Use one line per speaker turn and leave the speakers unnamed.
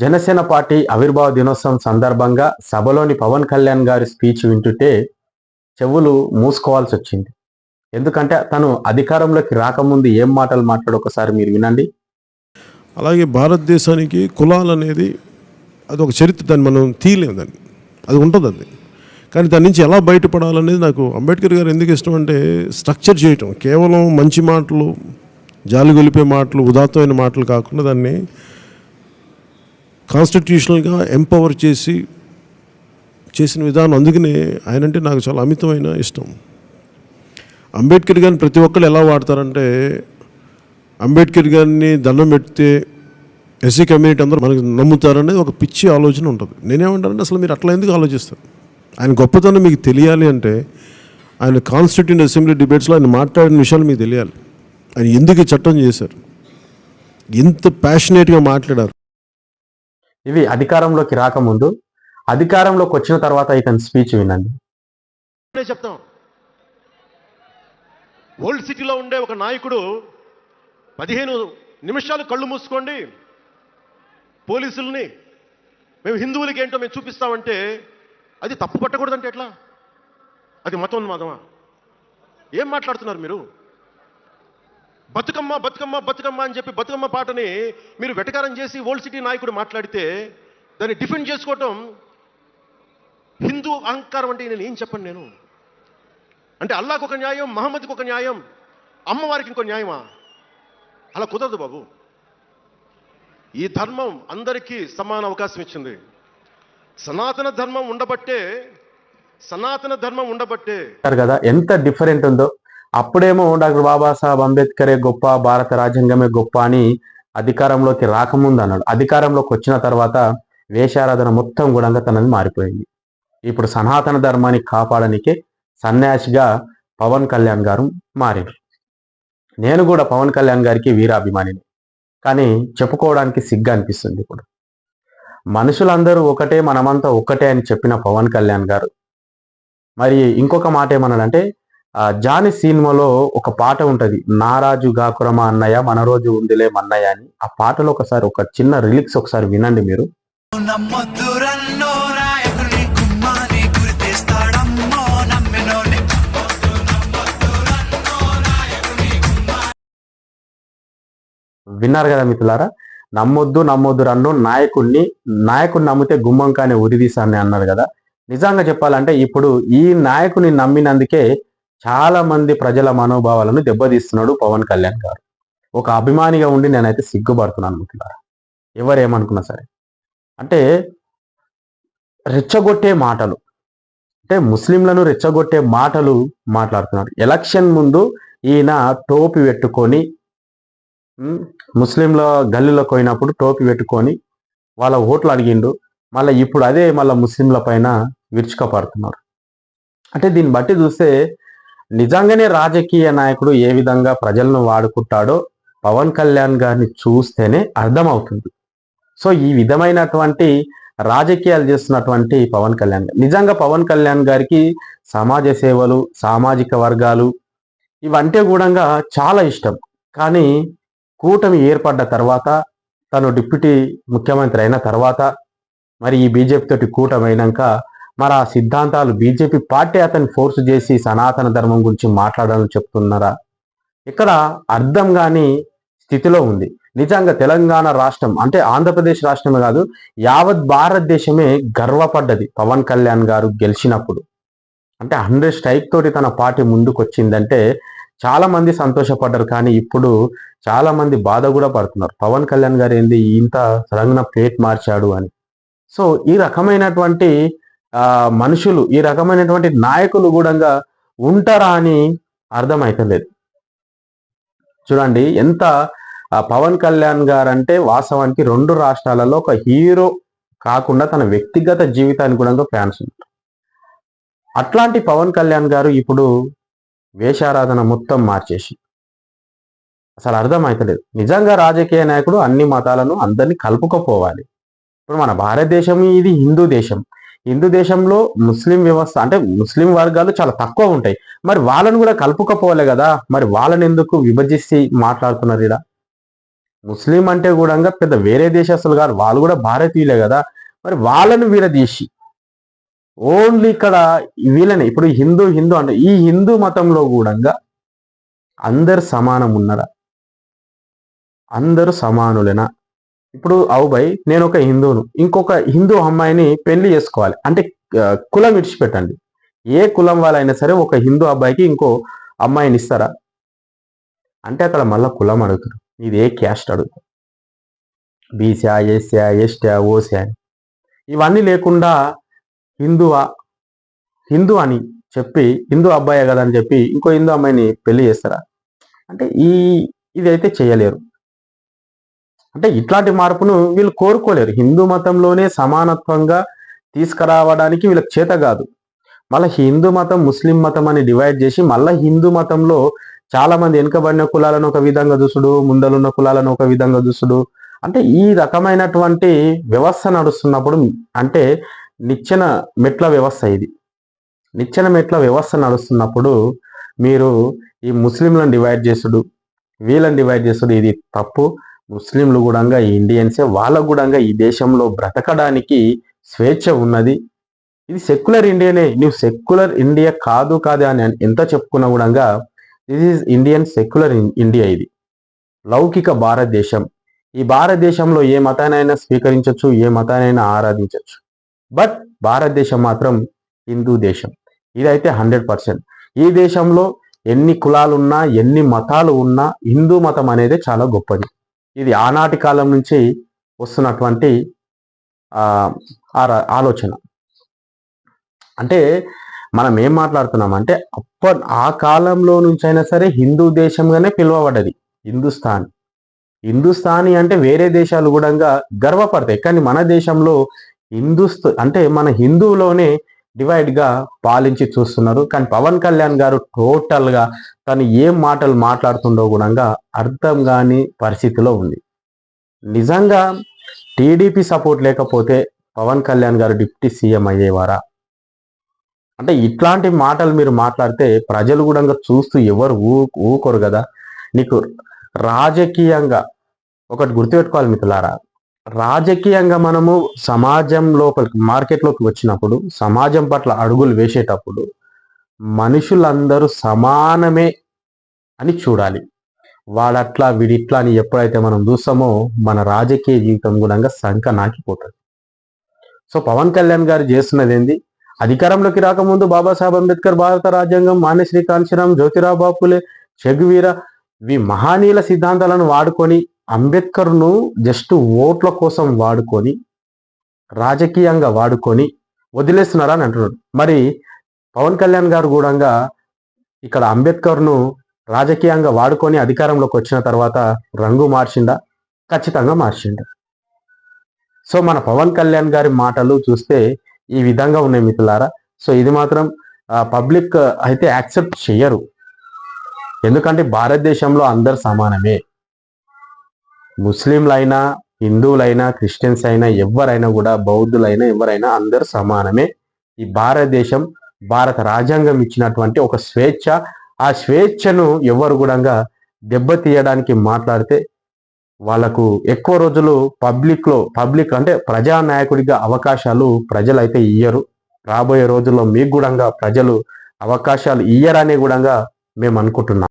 Janasena party ఆవిర్భావ దినోత్సవం సందర్భంగా సభలోని పవన్ కళ్యాణ్ గారి స్పీచ్ వింటుంటే చెవులు మూసుకోవాల్సి వచ్చింది. ఎందుకంటే తను అధికారంలోకి రాకముందు ఏం మాటలు మాట్లాడో ఒకసారి మీరు వినండి.
అలాగే భారతదేశానికి కులాలు అనేది అది ఒక చరిత్ర, దాన్ని మనం తీయలేము, దాన్ని అది ఉంటుంది అది. కానీ దాని నుంచి ఎలా బయటపడాలనేది నాకు అంబేద్కర్ గారు ఎందుకు ఇష్టం అంటే స్ట్రక్చర్ చేయటం, కేవలం మంచి మాటలు, జాలిగొలిపే మాటలు, ఉదాత్తమైన మాటలు కాకుండా దాన్ని కాన్స్టిట్యూషనల్గా ఎంపవర్ చేసిన విధానం. అందుకనే ఆయన అంటే నాకు చాలా అమితమైన ఇష్టం. అంబేద్కర్ గారిని ప్రతి ఒక్కరు ఎలా వాడతారంటే, అంబేద్కర్ గారిని దండం పెడితే ఎస్సీ కమ్యూనిటీ అందరూ మనకు నమ్ముతారనేది ఒక పిచ్చి ఆలోచన ఉంటుంది. నేనేమంటానంటే అసలు మీరు అట్లా ఎందుకు ఆలోచిస్తారు? ఆయన గొప్పతనం మీకు తెలియాలి అంటే ఆయన కాన్స్టిట్యూంట్ అసెంబ్లీ డిబేట్స్లో ఆయన మాట్లాడిన విషయాలు మీకు తెలియాలి. ఆయన ఎందుకు చట్టం చేశారు, ఎంత ప్యాషనేట్గా మాట్లాడారు.
ఇవి అధికారంలోకి రాకముందు. అధికారంలోకి వచ్చిన తర్వాత ఇతని స్పీచ్ వినండి.
చెప్తాం, ఓల్డ్ సిటీలో ఉండే ఒక నాయకుడు 15 నిమిషాలు కళ్ళు మూసుకోండి, పోలీసుల్ని మేము హిందువులకి ఏంటో మేము చూపిస్తామంటే అది తప్పు పట్టకూడదంటే ఎట్లా? అది మతోన్మాదమా? ఏం మాట్లాడుతున్నారు మీరు? బతుకమ్మ బతుకమ్మ బతుకమ్మ అని చెప్పి బతుకమ్మ పాటని మీరు వెటకారం చేసి ఓల్డ్ సిటీ నాయకుడు మాట్లాడితే దాన్ని డిఫెండ్ చేసుకోవటం హిందూ అహంకారం అంటే నేను ఏం చెప్పను నేను? అంటే అల్లాహకు ఒక న్యాయం, మహమ్మద్కి ఒక న్యాయం, అమ్మవారికి ఇంకో న్యాయమా? అలా కుదరదు బాబు. ఈ ధర్మం అందరికీ సమాన అవకాశం ఇచ్చింది. సనాతన ధర్మం ఉండబట్టే
కదా ఎంత డిఫరెంట్ ఉందో. అప్పుడేమో డాక్టర్ బాబాసాహెబ్ అంబేద్కరే గొప్ప, భారత రాజ్యాంగమే గొప్ప అని అధికారంలోకి రాకముందు అన్నాడు. అధికారంలోకి వచ్చిన తర్వాత వేషారాధన మొత్తం కూడా తనది మారిపోయింది. ఇప్పుడు సనాతన ధర్మాన్ని కాపాడనికే సన్యాసిగా పవన్ కళ్యాణ్ గారు మారారు. నేను కూడా పవన్ కళ్యాణ్ గారికి వీరాభిమానిని, కానీ చెప్పుకోవడానికి సిగ్గు అనిపిస్తుంది. ఇప్పుడు మనుషులందరూ ఒకటే, మనమంతా ఒకటే అని చెప్పిన పవన్ కళ్యాణ్ గారు మరి ఇంకొక మాట ఏమన్నాడంటే, జాని సినిమాలో ఒక పాట ఉంటుంది, నారాజు గాకురమ అన్నయ్య మన రోజు ఉందిలే మన్నయ్య అని. ఆ పాటలో ఒకసారి ఒక చిన్న రిలిక్స్ ఒకసారి వినండి మీరు. విన్నారు కదా మిత్రులారా? నమ్మొద్దు రన్ను నాయకుడిని నమ్మితే గుమ్మంకానే ఉరిదీసాన్ని అన్నారు కదా. నిజంగా చెప్పాలంటే ఇప్పుడు ఈ నాయకుని నమ్మినందుకే చాలా మంది ప్రజల మనోభావాలను దెబ్బతీస్తున్నాడు పవన్ కళ్యాణ్ గారు. ఒక అభిమానిగా ఉండి నేనైతే సిగ్గుపడుతున్నాను మిత్రులారా, ఎవరేమనుకున్నా సరే. అంటే రెచ్చగొట్టే మాటలు, అంటే ముస్లింలను రెచ్చగొట్టే మాటలు మాట్లాడుతున్నారు. ఎలక్షన్ ముందు ఈయన టోపీ పెట్టుకొని ముస్లింల గల్లీలోకి పోయినప్పుడు టోపీ పెట్టుకొని వాళ్ళ ఓట్లు అడిగిండు. మళ్ళీ ఇప్పుడు అదే మళ్ళీ ముస్లింల పైన విరుచుకపడుతున్నారు. అంటే దీన్ని బట్టి చూస్తే నిజంగానే రాజకీయ నాయకుడు ఏ విధంగా ప్రజలను వాడుకుంటాడో పవన్ కళ్యాణ్ గారిని చూస్తేనే అర్థమవుతుంది. సో ఈ విధమైనటువంటి రాజకీయాలు చేస్తున్నటువంటి పవన్ కళ్యాణ్ గారు, నిజంగా పవన్ కళ్యాణ్ గారికి సమాజ సేవలు, సామాజిక వర్గాలు ఇవంటే కూడా చాలా ఇష్టం. కానీ కూటమి ఏర్పడ్డ తర్వాత, తను డిప్యూటీ ముఖ్యమంత్రి అయిన తర్వాత, మరి ఈ బీజేపీ తోటి కూటమి అయినాక మరి ఆ సిద్ధాంతాలు బీజేపీ పార్టీ అతన్ని ఫోర్స్ చేసి సనాతన ధర్మం గురించి మాట్లాడాలని చెప్తున్నారా? ఇక్కడ అర్థం కాని స్థితిలో ఉంది. నిజంగా తెలంగాణ రాష్ట్రం అంటే ఆంధ్రప్రదేశ్ రాష్ట్రమే కాదు, యావత్ భారతదేశమే గర్వపడ్డది పవన్ కళ్యాణ్ గారు గెలిచినప్పుడు. అంటే 100 స్ట్రైక్ తోటి తన పార్టీ ముందుకు వచ్చిందంటే చాలా మంది సంతోషపడ్డారు. కానీ ఇప్పుడు చాలా మంది బాధ కూడా పడుతున్నారు, పవన్ కళ్యాణ్ గారు ఏంది ఇంత సడన్గా ప్లేట్ మార్చాడు అని. సో ఈ రకమైనటువంటి మనుషులు, ఈ రకమైనటువంటి నాయకులు కూడా ఉంటారా అని అర్థమైతలేదు. చూడండి ఎంత పవన్ కళ్యాణ్ గారు అంటే వాస్తవానికి 2 రాష్ట్రాలలో ఒక హీరో కాకుండా తన వ్యక్తిగత జీవితానికి కూడా ఫ్యాన్స్ ఉంటారు. అట్లాంటి పవన్ కళ్యాణ్ గారు ఇప్పుడు వేషారాధన మొత్తం మార్చేసి అసలు అర్థమైతలేదు. నిజంగా రాజకీయ నాయకుడు అన్ని మతాలను అందరినీ కలుపుకోపోవాలి. ఇప్పుడు మన భారతదేశం ఇది హిందూ దేశం. హిందూ దేశంలో ముస్లిం వ్యవస్థ అంటే ముస్లిం వర్గాలు చాలా తక్కువ ఉంటాయి. మరి వాళ్ళను కూడా కలుపుకపోవాలి కదా. మరి వాళ్ళని ఎందుకు విభజిస్తే మాట్లాడుతున్నారు? ఇలా ముస్లిం అంటే కూడా పెద్ద వేరే దేశస్తులు కాదు, వాళ్ళు కూడా భారతీయులే కదా. మరి వాళ్ళను విడదీసి ఓన్లీ ఇక్కడ వీళ్ళని ఇప్పుడు హిందూ హిందూ అంటే ఈ హిందూ మతంలో కూడా అందరు సమానం ఉన్నారా? అందరూ సమానులేనా? ఇప్పుడు అవుబాయ్, నేను ఒక హిందువును, ఇంకొక హిందూ అమ్మాయిని పెళ్లి చేసుకోవాలి అంటే కులం విడిచిపెట్టండి, ఏ కులం వాళ్ళైనా సరే ఒక హిందూ అబ్బాయికి ఇంకో అమ్మాయిని ఇస్తారా? అంటే అక్కడ మళ్ళా కులం అడుగుతారు, ఇది ఏ క్యాస్ట్ అడుగుతారు, బీసా, ఎస్సా, ఎస్టా, ఓసా అని. ఇవన్నీ లేకుండా హిందువా, హిందూ అని చెప్పి హిందూ అబ్బాయే కదా అని చెప్పి ఇంకో హిందూ అమ్మాయిని పెళ్లి చేస్తారా? అంటే ఇదైతే చేయలేరు. అంటే ఇట్లాంటి మార్పును వీళ్ళు కోరుకోలేరు. హిందూ మతంలోనే సమానత్వంగా తీసుకురావడానికి వీళ్ళకి చేత కాదు. మళ్ళీ హిందూ మతం ముస్లిం మతం అని డివైడ్ చేసి మళ్ళీ హిందూ మతంలో చాలా మంది వెనుకబడిన కులాలను ఒక విధంగా చూసుడు, ముందలున్న కులాలను ఒక విధంగా చూసుడు, అంటే ఈ రకమైనటువంటి వ్యవస్థ నడుస్తున్నప్పుడు, అంటే నిచ్చెన మెట్ల వ్యవస్థ ఇది, నిచ్చెన మెట్ల వ్యవస్థ నడుస్తున్నప్పుడు మీరు ఈ ముస్లింలను డివైడ్ చేసుడు, వీళ్ళని డివైడ్ చేసుడు, ఇది తప్పు. ముస్లింలు కూడా ఇండియన్సే, వాళ్ళకు కూడా ఈ దేశంలో బ్రతకడానికి స్వేచ్ఛ ఉన్నది. ఇది సెక్యులర్ ఇండియానే. నువ్వు సెక్యులర్ ఇండియా కాదు అని ఎంత చెప్పుకున్నా కూడా this is Indian secular India. ఇది లౌకిక భారతదేశం. ఈ భారతదేశంలో ఏ మతానైనా స్వీకరించవచ్చు, ఏ మతానైనా ఆరాధించవచ్చు. బట్ భారతదేశం మాత్రం హిందూ దేశం. ఇదైతే 100%. ఈ దేశంలో ఎన్ని కులాలున్నా, ఎన్ని మతాలు ఉన్నా హిందూ మతం అనేది చాలా గొప్పది. ఇది ఆనాటి కాలం నుంచి వస్తున్నటువంటి ఆలోచన. అంటే మనం ఏం మాట్లాడుతున్నామంటే ఆ కాలంలో నుంచి అయినా సరే హిందూ దేశంగానే పిలువబడ్డది హిందుస్థానీ అంటే వేరే దేశాలు కూడా గర్వపడతాయి. కానీ మన దేశంలో అంటే మన హిందువులోనే డివైడ్ గా పాలించి చూస్తున్నారు. కానీ పవన్ కళ్యాణ్ గారు టోటల్ గా తను ఏం మాటలు మాట్లాడుతుండో కూడా అర్థం కాని పరిస్థితిలో ఉంది. నిజంగా టీడీపీ సపోర్ట్ లేకపోతే పవన్ కళ్యాణ్ గారు డిప్యూటీ సీఎం అయ్యేవారా? అంటే ఇట్లాంటి మాటలు మీరు మాట్లాడితే ప్రజలు కూడా చూస్తూ ఎవరు ఊకోరు కదా. నీకు రాజకీయంగా ఒకటి గుర్తుపెట్టుకోవాలి మిత్రులారా, రాజకీయంగా మనము సమాజం లోపలికి మార్కెట్లోకి వచ్చినప్పుడు, సమాజం పట్ల అడుగులు వేసేటప్పుడు మనుషులందరూ సమానమే అని చూడాలి. వాడట్లా వీడిట్లా అని ఎప్పుడైతే మనం చూస్తామో మన రాజకీయ జీవితం కూడా సంక నాకిపోతుంది. సో పవన్ కళ్యాణ్ గారు చేస్తున్నది ఏంది? అధికారంలోకి రాకముందు బాబాసాహెబ్ అంబేద్కర్, భారత రాజ్యాంగం, మాన్యశ్రీ కాంశీరాం, జ్యోతిరావు బాపులే, చెగువీర, మహానీయుల సిద్ధాంతాలను వాడుకొని అంబేద్కర్ను జస్ట్ ఓట్ల కోసం వాడుకొని, రాజకీయంగా వాడుకొని వదిలేస్తున్నారా అని అంటున్నాడు. మరి పవన్ కళ్యాణ్ గారు కూడా ఇక్కడ అంబేద్కర్ను రాజకీయంగా వాడుకొని అధికారంలోకి వచ్చిన తర్వాత రంగు మార్చిండా? ఖచ్చితంగా మార్చిండు. సో మన పవన్ కళ్యాణ్ గారి మాటలు చూస్తే ఈ విధంగా ఉన్నాయి మిత్రులారా. సో ఇది మాత్రం పబ్లిక్ అయితే యాక్సెప్ట్ చెయ్యరు. ఎందుకంటే భారతదేశంలో అందరు సమానమే. ముస్లింలైనా, హిందువులైనా, క్రిస్టియన్స్ అయినా, ఎవరైనా కూడా, బౌద్ధులైనా, ఎవరైనా అందరు సమానమే. ఈ భారతదేశం, భారత రాజ్యాంగం ఇచ్చినటువంటి ఒక స్వేచ్ఛ. ఆ స్వేచ్ఛను ఎవరు కూడా దెబ్బతీయడానికి మాట్లాడితే వాళ్ళకు ఎక్కువ రోజులు పబ్లిక్ అంటే ప్రజానాయకుడిగా అవకాశాలు ప్రజలు అయితే ఇయ్యరు. రాబోయే రోజుల్లో మీకు కూడా ప్రజలు అవకాశాలు ఇయ్యరనే కూడా మేము అనుకుంటున్నాం.